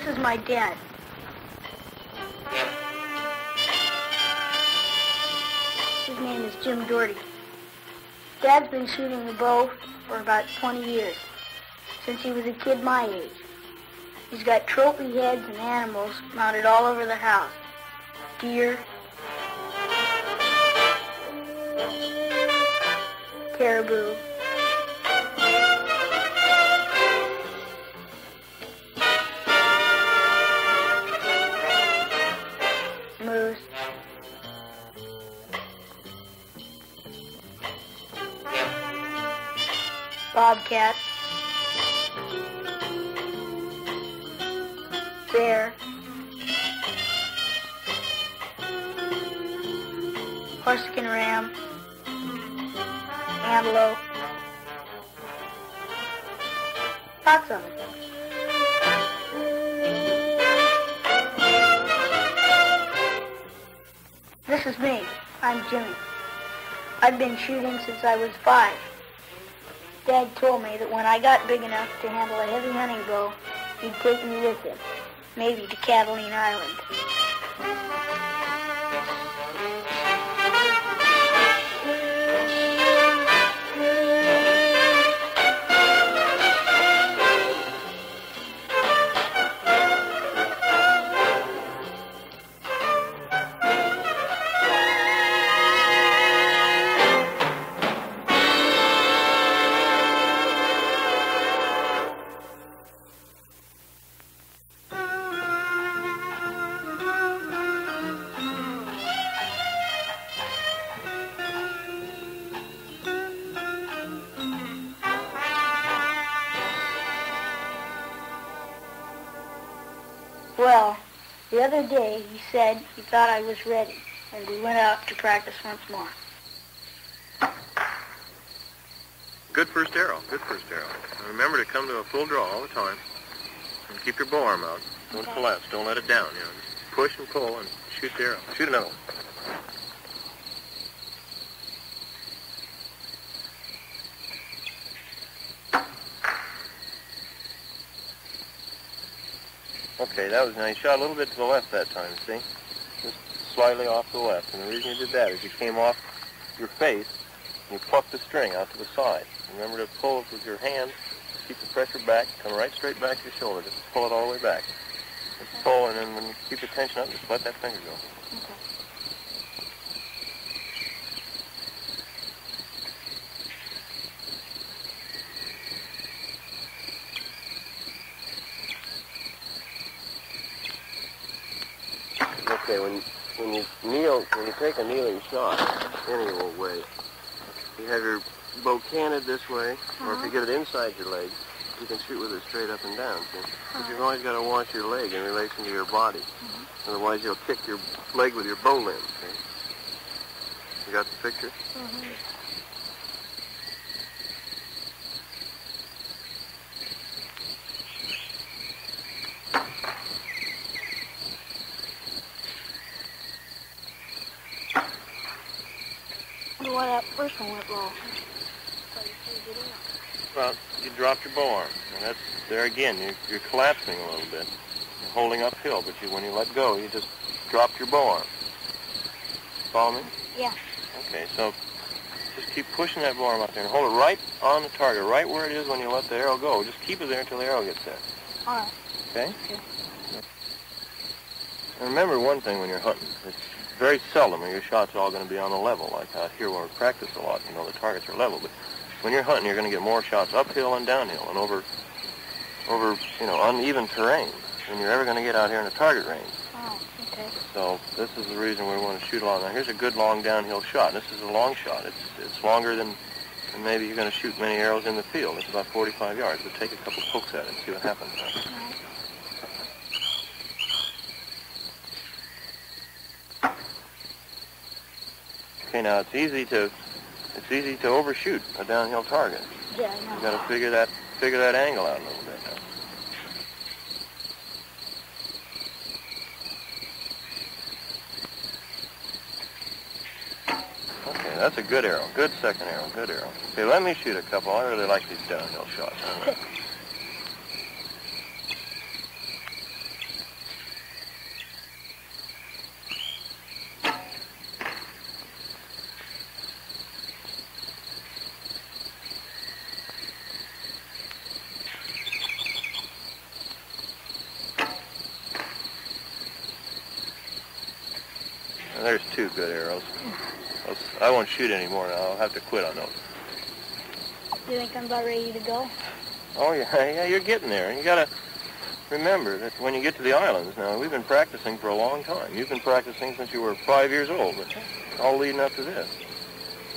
is my dad. His name is Jim Dougherty. Dad's been shooting the bow for about 20 years, since he was a kid my age. He's got trophy heads and animals mounted all over the house. Deer, caribou, moose, bobcat, bear, Corsican ram, antelope, lots of them. This is me. I'm Jimmy. I've been shooting since I was 5. Dad told me that when I got big enough to handle a heavy hunting bow, he'd take me with him, maybe to Catalina Island. Well, the other day he said he thought I was ready, and we went out to practice once more. Good first arrow, good first arrow. And remember to come to a full draw all the time, and keep your bow arm out. Don't collapse, don't let it down, you know. Just push and pull and shoot the arrow. Shoot another one. Okay, that was nice. Shot a little bit to the left that time, see? Just slightly off to the left. And the reason you did that is you came off your face and you plucked the string out to the side. Remember to pull it with your hand, keep the pressure back, come right straight back to your shoulder. Just pull it all the way back. Just pull, and then when you keep the tension up, just let that finger go. Okay. Okay, when you kneel, when you take a kneeling shot any old way, you have your bow canted this way, or if you get it inside your leg, you can shoot with it straight up and down. See? But you've always got to watch your leg in relation to your body. Otherwise, you'll kick your leg with your bow limb. See? You got the picture? Why that first one went low? Well, you dropped your bow arm, and that's there again. You're collapsing a little bit, you're holding uphill, but when you let go, you just dropped your bow arm. Follow me? Yeah. Okay, so just keep pushing that bow arm out there and hold it right on the target, right where it is when you let the arrow go. Just keep it there until the arrow gets there. All right. Okay? And remember one thing when you're hunting. It's very seldom are your shots all going to be on the level. Like out here where we practice a lot, you know, the targets are level. But when you're hunting, you're going to get more shots uphill and downhill and over you know, uneven terrain than you're ever going to get out here in a target range. Oh, okay. So this is the reason we want to shoot along. Now here's a good long downhill shot. This is a long shot. It's longer than maybe you're going to shoot many arrows in the field. It's about 45 yards. But take a couple pokes at it and see what happens. Okay, now it's easy to overshoot a downhill target. Yeah, I know. You've got to figure that angle out a little bit now. Okay, that's a good arrow. Good second arrow. Good arrow. Okay, let me shoot a couple. I really like these downhill shots. two good arrows. I won't shoot anymore now. I'll have to quit on those. You think I'm about ready to go? Oh, yeah, you're getting there. You got to remember that when you get to the islands now, we've been practicing for a long time. You've been practicing since you were 5 years old, but all leading up to this.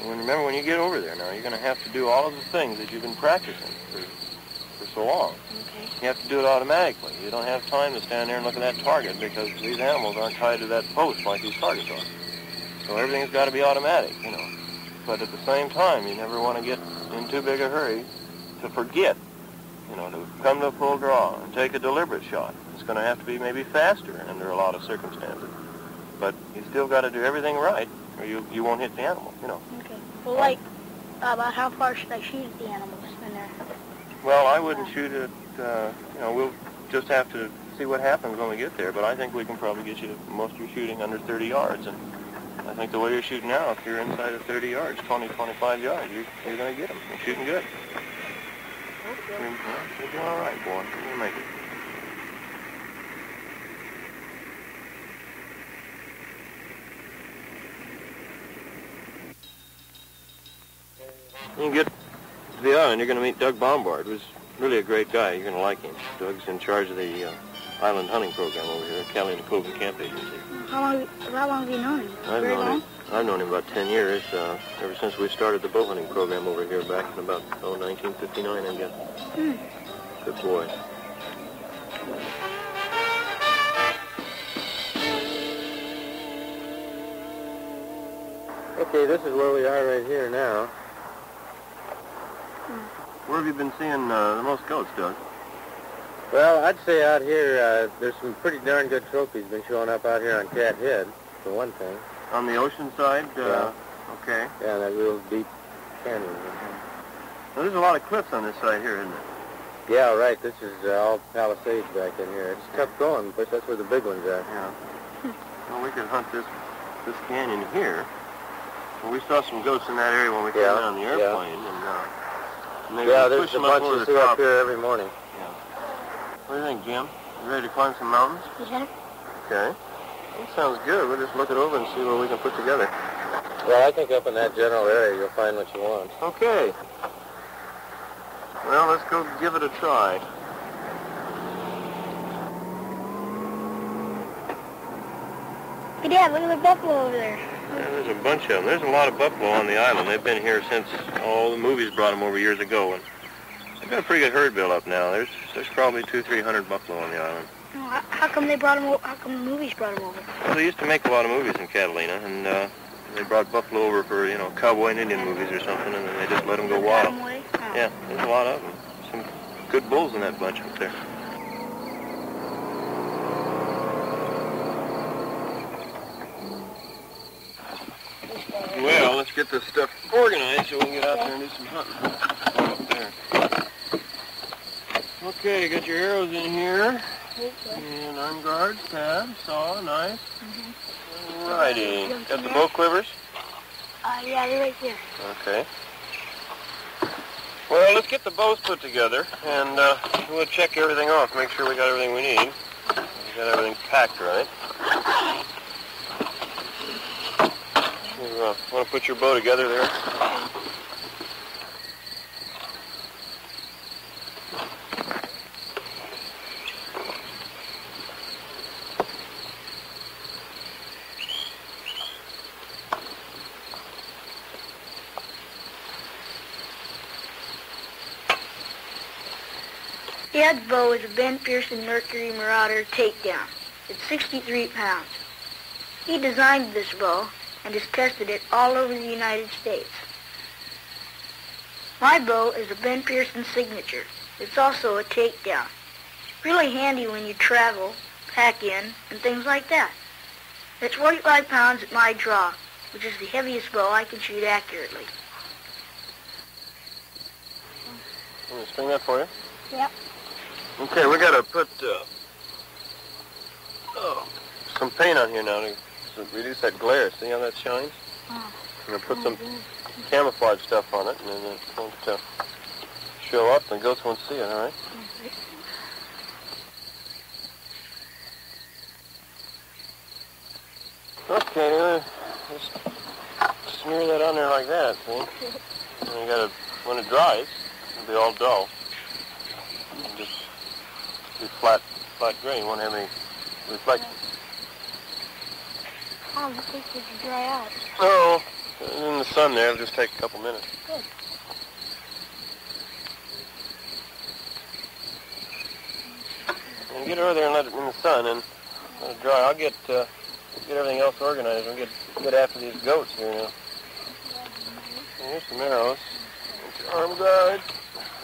And remember, when you get over there now, you're going to have to do all of the things that you've been practicing for so long. Okay. You have to do it automatically. You don't have time to stand there and look at that target because these animals aren't tied to that post like these targets are. So everything's got to be automatic, you know. But at the same time, you never want to get in too big a hurry to forget, you know, to come to a full draw and take a deliberate shot. It's going to have to be maybe faster under a lot of circumstances. But you still got to do everything right or you won't hit the animal, you know. Okay. Well, like, about how far should I shoot at the animals when they're... Well, I wouldn't shoot it, you know, we'll just have to see what happens when we get there. But I think we can probably get you most of your shooting under 30 yards. And I think the way you're shooting now, if you're inside of 30 yards, 20, 25 yards, you're going to get them. You're shooting good. Okay. You're doing all right, boy. You'll make it. When you get to the island, you're going to meet Doug Bombard, who's really a great guy. You're going to like him. Doug's in charge of the island hunting program over here at Catalina Island Camp Agency. How long have you known him? I've known him about 10 years, ever since we started the bow hunting program over here back in about 1959, I guess. Good boy. Okay, this is where we are right here now. Where have you been seeing the most goats, Doug? Well, I'd say out here, there's some pretty darn good trophies been showing up out here on Cat Head, for one thing. On the ocean side? Yeah. Okay. Yeah, that real deep canyon. Well, there's a lot of cliffs on this side here, isn't there? Yeah, right. This is all Palisades back in here. It's kept going, but that's where the big one's at. Yeah. Well, we could hunt this canyon here. Well, we saw some goats in that area when we came down on the airplane, and there's a bunch you see up here every morning. Yeah. What do you think, Jim? You ready to climb some mountains? Yeah. Okay. That sounds good. We'll just look it over and see what we can put together. Well, I think up in that general area you'll find what you want. Okay. Well, let's go give it a try. Hey, Dad, look at the buffalo over there. Yeah, there's a bunch of them. There's a lot of buffalo on the island. They've been here since all the movies brought them over years ago, and they've got a pretty good herd built up now. There's probably 200-300 buffalo on the island. Oh, how come they brought them over? How come the movies brought them over? Well, they used to make a lot of movies in Catalina, and they brought buffalo over for, you know, cowboy and Indian movies or something, and then they just let them go wild. Oh. Yeah, there's a lot of them. Some good bulls in that bunch up there. Well, let's get this stuff organized so we can get out there and do some hunting. Up there. Okay, got your arrows in here. And arm guards, tab, saw, knife. Alrighty. Got the bow quivers? Yeah, they're right there. Okay. Well, let's get the bows put together, and we'll check everything off, make sure we got everything we need. We got everything packed right. You want to put your bow together there? Dad's bow is a Ben Pearson Mercury Marauder takedown. It's 63 pounds. He designed this bow and has tested it all over the United States. My bow is a Ben Pearson signature. It's also a takedown. It's really handy when you travel, pack in, and things like that. It's 45 pounds at my draw, which is the heaviest bow I can shoot accurately. Let me string that for you. Yep. Okay, we got to put some paint on here now to reduce that glare. See how that shines? Oh. I'm going to put some camouflage stuff on it, and then it won't show up, and goats won't see it, all right? Okay, just smear that on there like that, see? And you gotta, when it dries, it'll be all dull. And just be flat grain, won't have any reflection. How long does it take to dry out? Oh, in the sun there, it'll just take a couple minutes. Good. And get it over there and let it in the sun and let it dry. I'll get everything else organized. We'll get after these goats here now. Here's some arrows. Arm guard.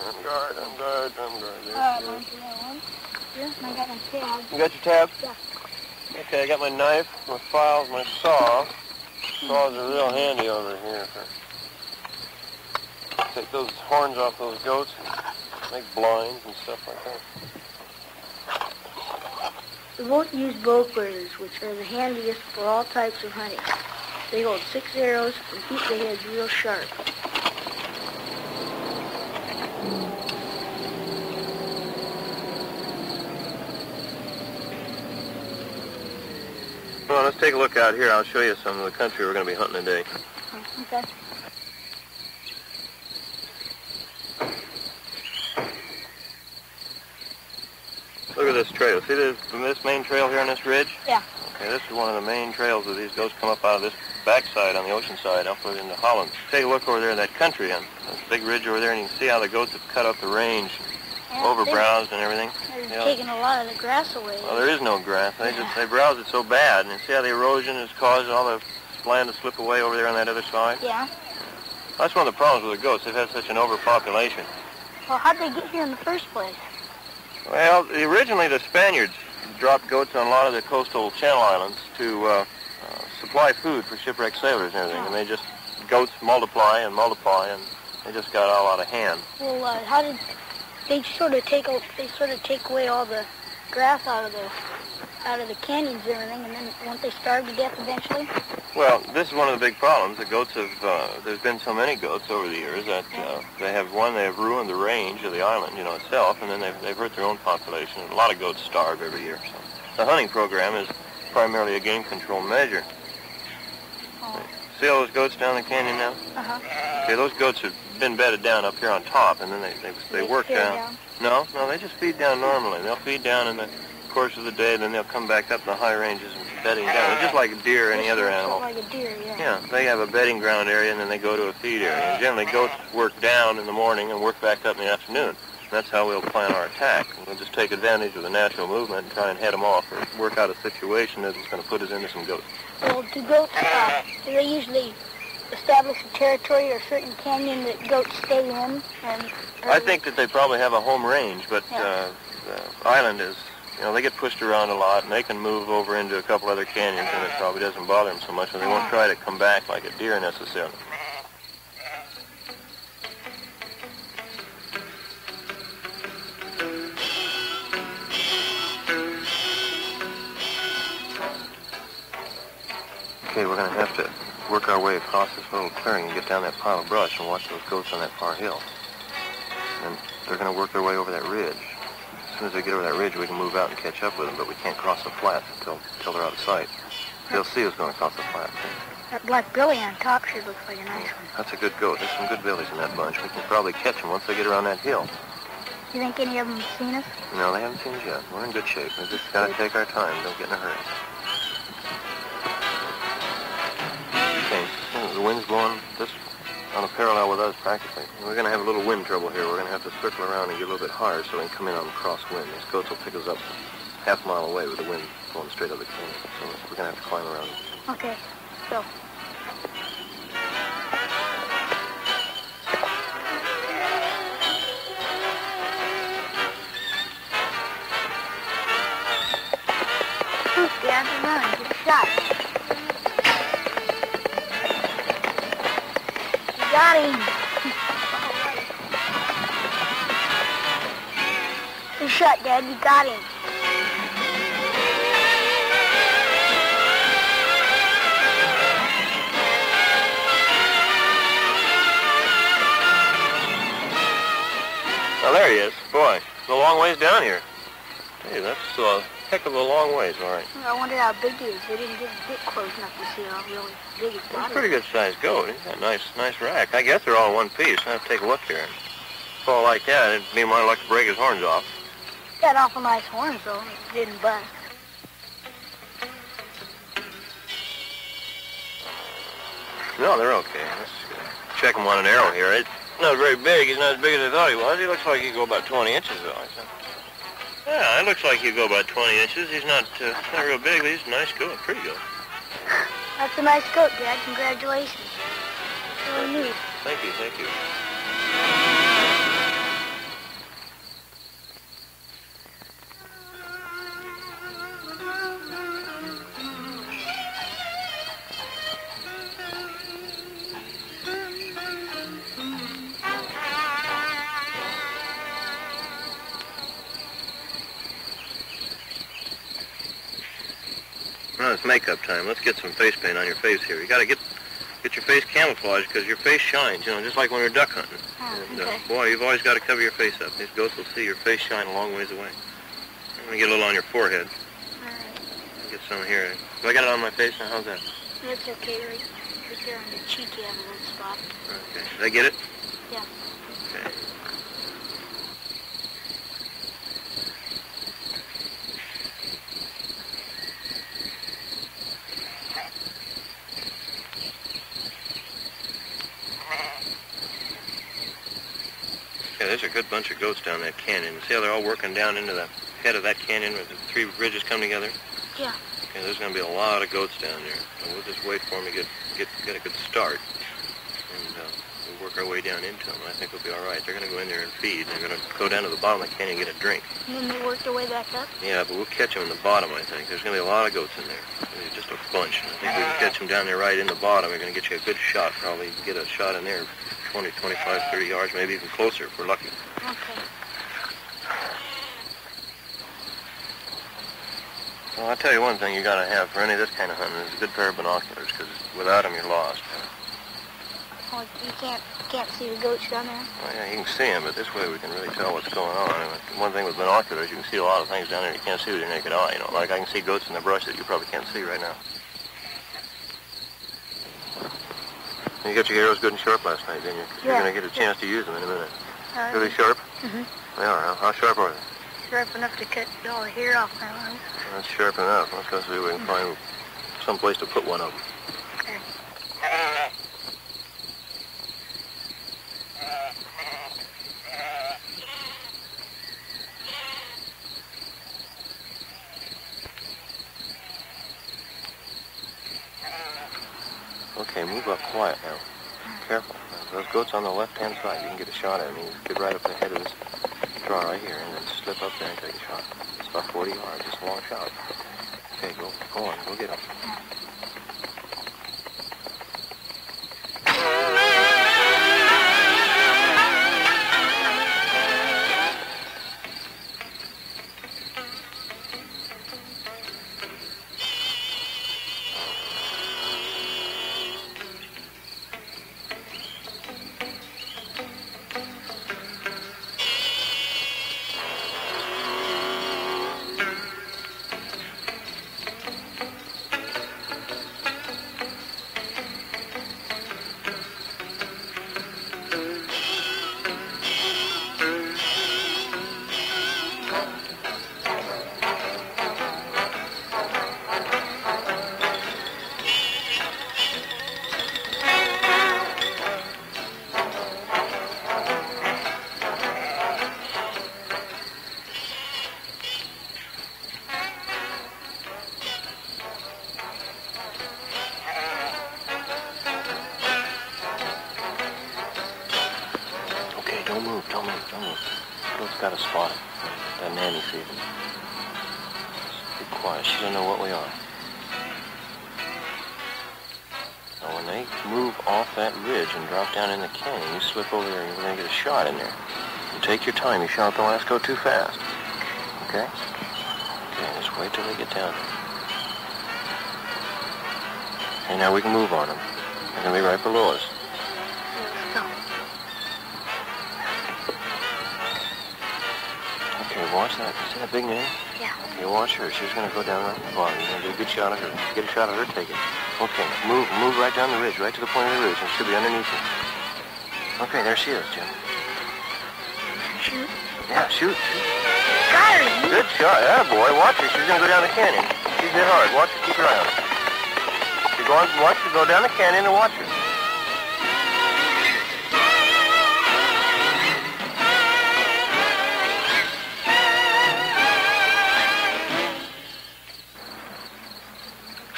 Arm guard, arm guard, arm guard. Mine's the other one. Yeah, I got my tab. You got your tab? Yeah. Okay, I got my knife, my files, my saw. Saws are real handy over here. Take those horns off those goats and make blinds and stuff like that. We won't use bow quizzers, which are the handiest for all types of hunting. They hold 6 arrows and keep the heads real sharp. Well, let's take a look out here. I'll show you some of the country we're going to be hunting today. Okay. Look at this trail. See this main trail here on this ridge? Yeah. Okay, this is one of the main trails that these goats come up out of this backside on the ocean side, up into Holland. Take a look over there in that country on this big ridge over there, and you can see how the goats have cut up the range, overbrowsed and everything. They're taking a lot of the grass away. Well, there is no grass. They browse it so bad, and see how the erosion has caused all the land to slip away over there on that other side? Yeah. That's one of the problems with the goats. They've had such an overpopulation. Well, how'd they get here in the first place? Well, originally the Spaniards dropped goats on a lot of the coastal channel islands to supply food for shipwrecked sailors and everything. And goats multiply, and they just got all out of hand. Well, how did they sort of take away all the grass out of the canyons and everything, and then won't they starve to death eventually? Well, this is one of the big problems. The goats have, there's been so many goats over the years that they have ruined the range of the island, itself, and then they've hurt their own population. And a lot of goats starve every year. So the hunting program is primarily a game control measure. Oh. See all those goats down the canyon now? Uh-huh. Okay, those goats have been bedded down up here on top, and then they work down. No, they just feed down normally. They'll feed down in the course of the day, then they'll come back up in the high ranges and bedding down. It's just like a deer or any other animal. Like a deer, yeah. Yeah, they have a bedding ground area, and then they go to a feed area. And generally, goats work down in the morning and work back up in the afternoon. And that's how we'll plan our attack. And we'll just take advantage of the natural movement and try and head them off, or work out a situation that's going to put us into some goats. Well, do goats, do they usually establish a territory or a certain canyon that goats stay in? I think that they probably have a home range, but the island is, they get pushed around a lot, and they can move over into a couple other canyons, and it probably doesn't bother them so much, so they won't try to come back like a deer necessarily. Okay, we're going to have to work our way across this little clearing and get down that pile of brush and watch those goats on that far hill. And they're going to work their way over that ridge. As soon as they get over that ridge, we can move out and catch up with them, but we can't cross the flat until they're out of sight. They'll see us going across the flat. That black billy on top sure looks like a nice one. That's a good goat. There's some good billies in that bunch. We can probably catch them once they get around that hill. You think any of them have seen us? No, they haven't seen us yet. We're in good shape. We've just got to take our time. Don't get in a hurry. Okay, the wind's blowing this on a parallel with us practically. We're going to have a little wind trouble here. We're going to have to circle around and get a little bit hard so we can come in on crosswind. These goats will pick us up half a mile away with the wind blowing straight up the canyon. So we're going to have to climb around. Okay, go. Dad, run, get shot. You got him. Good shot, Dad, you got him. Oh, there he is. Boy, it's a long ways down here. Hey, that's heck of a long ways, all right. I wonder how big he is. They didn't get close enough to see how really big his He's body a pretty good-sized goat. He's got a nice rack. I guess they're all in one piece. I have to take a look here. If all like that, it'd mean might like to break his horns off. He's got awful nice horns, though. He didn't bust. No, they're okay. Let's check him on an arrow here. It's not very big. He's not as big as I thought he was. He looks like he'd go about 20 inches, though. Yeah, it looks like he'd go about 20 inches. He's not real big, but he's a nice goat, pretty goat. That's a nice goat, Dad. Congratulations. Really neat. Thank you, thank you. Well, it's makeup time. Let's get some face paint on your face here. You got to get your face camouflaged because your face shines, you know, just like when you're duck hunting. Oh, And, okay. boy, you've always got to cover your face up. These goats will see your face shine a long ways away. I'm going to get a little on your forehead. All right. Get some here. Do I got it on my face now? How's that? That's okay. Right there on the cheek, you have a little spot. Okay. Did I get it? Yeah. Okay. Yeah, there's a good bunch of goats down that canyon. See how they're all working down into the head of that canyon where the three ridges come together? Yeah. Okay, there's going to be a lot of goats down there. So we'll just wait for them to get a good start. And we'll work our way down into them. I think we'll be all right. They're going to go in there and feed. They're going to go down to the bottom of the canyon and get a drink. And then they work their way back up? Yeah, but we'll catch them in the bottom, I think. There's going to be a lot of goats in there. There's just a bunch. I think we can catch them down there right in the bottom. We're going to get you a good shot. Probably get a shot in there 20, 25, 30 yards, maybe even closer if we're lucky. Okay. Well, I'll tell you one thing you got to have for any of this kind of hunting is a good pair of binoculars, because without them you're lost. Oh, you can't see the goats down there? Well, yeah, you can see them, but this way we can really tell what's going on. And one thing with binoculars, you can see a lot of things down there you can't see with your naked eye. You know, like I can see goats in the brush that you probably can't see right now. You got your arrows good and sharp last night, didn't you? 'Cause you're going to get a chance to use them in a minute. Are they sharp? Mm-hmm. They are. How sharp are they? Sharp enough to cut all the hair off my arms. That's sharp enough. Let's go see if we can find some place to put one of them. Okay. Okay, move up quiet now. Careful. Those goats on the left-hand side, you can get a shot at them. You get right up the head of this draw right here and then slip up there and take a shot. It's about 40 yards. It's a long shot. Okay, go on. Go get them. Don't move. Goat's got to spot it. That nanny sees him. Just be quiet. She doesn't know what we are. Now, when they move off that ridge and drop down in the canyon, you slip over there and you're going to get a shot in there. You take your time. You shot don't let us go too fast. Okay? Okay, just wait till they get down there. Okay, now we can move on them. They're going to be right below us. Okay, watch that. See that big man? Yeah. You watch her. She's going to go down right the bottom. You're going to get a good shot of her. Get a shot of her taking. Okay, move right down the ridge, right to the point of the ridge, and she'll be underneath you. Okay, there she is, Jim. Shoot. Yeah, shoot. Got her. Good shot. Yeah, boy. Watch her. She's going to go down the canyon. She's hit hard. Watch her. Keep her eye on her. You're going to watch her go down the canyon and watch her.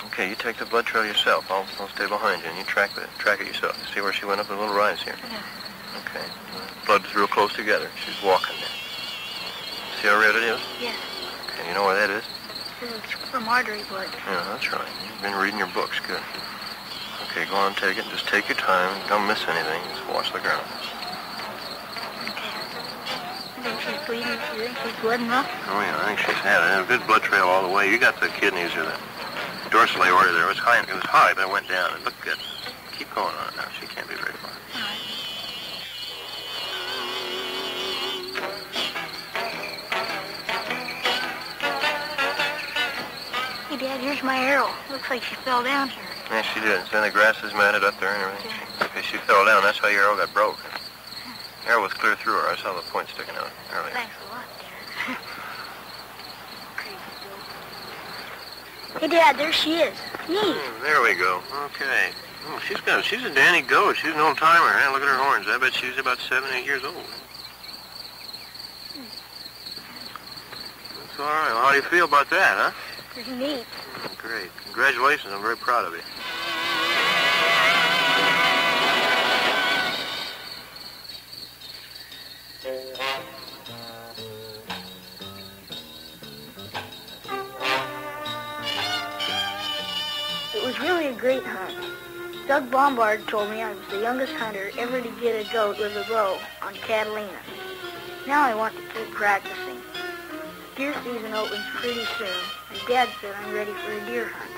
Okay, you take the blood trail yourself. I'll stay behind you, and you track it yourself. See where she went up the little rise here? Yeah. Okay. Blood's real close together. She's walking there. See how red it is? Yeah. Okay, you know where that is? It's from artery blood. Yeah, that's right. You've been reading your books. Good. Okay, go on, take it. Just take your time. Don't miss anything. Just watch the ground. Okay. I think she's bleeding. You think she's blooding up? Oh, yeah, I think she's had it. A good blood trail all the way. You got the kidneys or the dorsal aorta there. It was high, but it went down. It looked good. Keep going on it now. She can't be very far. All right. Hey, Dad, here's my arrow. Looks like she fell down here. Yeah, she did. Then the grass is matted up there and everything. Okay, she fell down. That's how your arrow got broke. The arrow was clear through her. I saw the point sticking out earlier. Thanks a lot, Dad. Hey, Dad, there she is. Neat. There we go. Okay. Oh, she's a dandy goat. She's an old timer. Huh? Look at her horns. I bet she's about 7, 8 years old. That's all right. Well, how do you feel about that, huh? Pretty neat. Great. Congratulations. I'm very proud of you. It was really a great hunt. Doug Bombard told me I was the youngest hunter ever to get a goat with a bow on Catalina. Now I want to keep practicing. Deer season opens pretty soon, and Dad said I'm ready for a deer hunt.